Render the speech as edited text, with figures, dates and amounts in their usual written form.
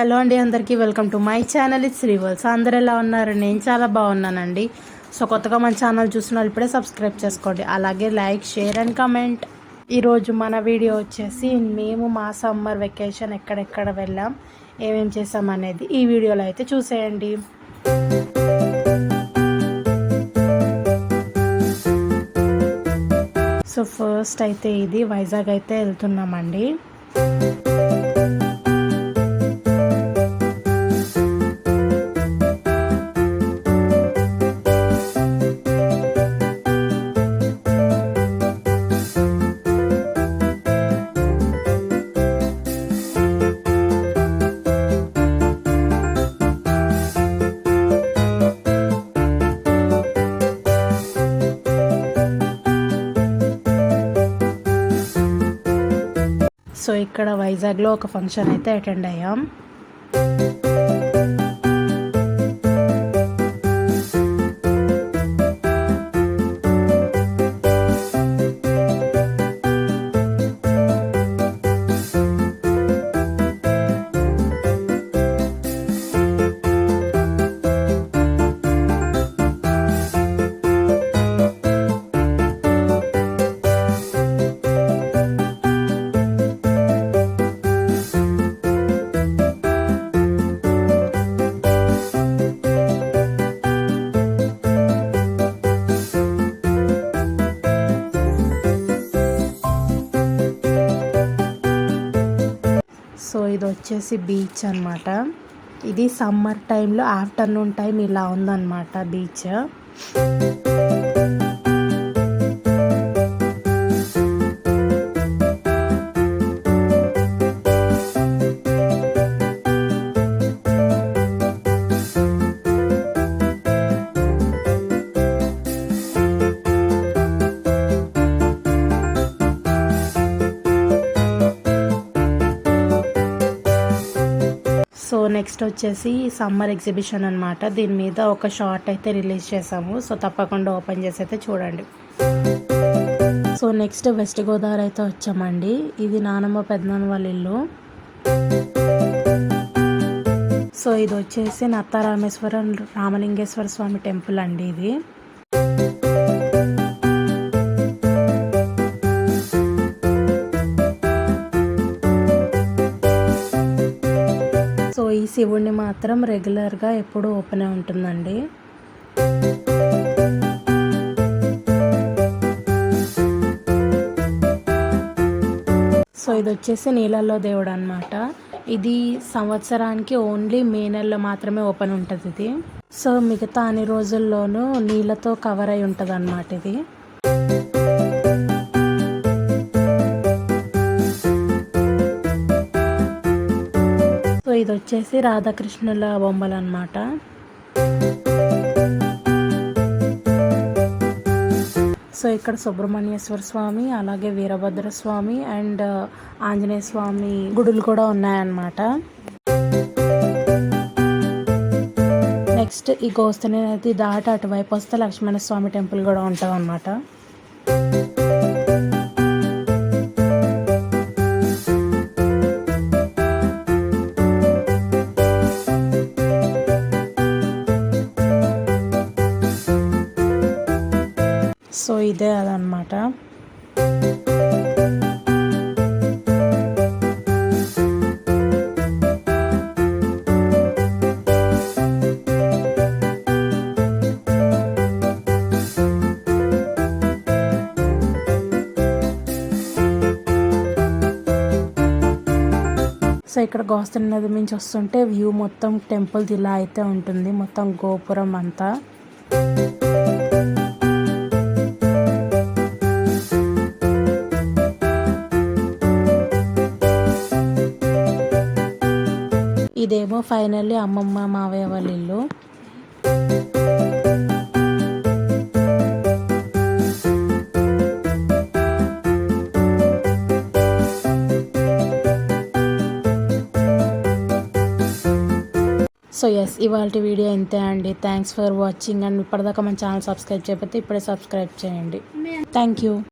Hello అండి, అందరికీ welcome to my channel. It's Srivals. అందరు ఎలా ఉన్నారు? నేను చాలా బాగున్నానండి. సో కొత్తగా మన ఛానల్ చూసిన ఇప్పుడే సబ్స్క్రైబ్ చేసుకోండి, అలాగే లైక్, షేర్ అండ్ కమెంట్. ఈరోజు మన వీడియో వచ్చేసి మేము మా సమ్మర్ వెకేషన్ ఎక్కడెక్కడ వెళ్ళాం, ఏమేం చేసాం అనేది ఈ వీడియోలో అయితే చూసేయండి. సో ఫస్ట్ అయితే ఇది వైజాగ్ అయితే వెళ్తున్నామండి. సో ఇక్కడ వైజాగ్లో ఒక ఫంక్షన్ అయితే అటెండ్ అయ్యాం. సో ఇది వచ్చేసి బీచ్ అనమాట. ఇది సమ్మర్ టైంలో ఆఫ్టర్నూన్ టైం ఇలా ఉందన్నమాట బీచ్. సో నెక్స్ట్ వచ్చేసి సమ్మర్ ఎగ్జిబిషన్ అనమాట. దీని మీద ఒక షార్ట్ అయితే రిలీజ్ చేసాము. సో తప్పకుండా ఓపెన్ చేసి అయితే చూడండి. సో నెక్స్ట్ వెస్ట్ గోదావరి అయితే వచ్చామండి. ఇది నానమ్మ పెద్దనాన్న వాళ్ళ ఇల్లు. సో ఇది వచ్చేసి నత్తారామేశ్వరం రామలింగేశ్వర స్వామి టెంపుల్ అండి. ఇది సో ఈ శివుడిని మాత్రం రెగ్యులర్గా ఎప్పుడూ ఓపెన్ ఉంటుందండి. సో ఇది వచ్చేసి నీళ్ళల్లో దేవుడు అనమాట. ఇది సంవత్సరానికి ఓన్లీ మే నెలలో మాత్రమే ఓపెన్ ఉంటుంది ఇది. సో మిగతా అన్ని రోజుల్లోనూ నీళ్ళతో కవర్ అయి ఉంటుంది అన్నమాట ఇది. సో ఇది వచ్చేసి రాధాకృష్ణుల బొమ్మలు అన్నమాట. సో ఇక్కడ సుబ్రహ్మణ్యేశ్వర స్వామి, అలాగే వీరభద్ర స్వామి అండ్ ఆంజనేయ స్వామి గుడులు కూడా ఉన్నాయన్నమాట. నెక్స్ట్ ఈ గోస్తని నది దాటి అటువైపు వస్తే లక్ష్మణ స్వామి టెంపుల్ కూడా ఉంటుంది అన్నమాట. సో ఇదే అదనమాట. సో ఇక్కడ గోస్తని నది నుంచి వస్తుంటే వ్యూ మొత్తం టెంపుల్ ఇలా అయితే ఉంటుంది, మొత్తం గోపురం అంతా. ఇదేమో ఫైనల్లీ అమ్మమ్మ మావయ్య వాళ్ళ ఇల్లు. సో ఎస్, ఇవాళ వీడియో ఇంతే అండి. Thanks for watching. అండ్ ఇప్పటిదాకా మన ఛానల్ సబ్స్క్రైబ్ చేయకపోతే ఇప్పుడే సబ్స్క్రైబ్ చేయండి. Thank you.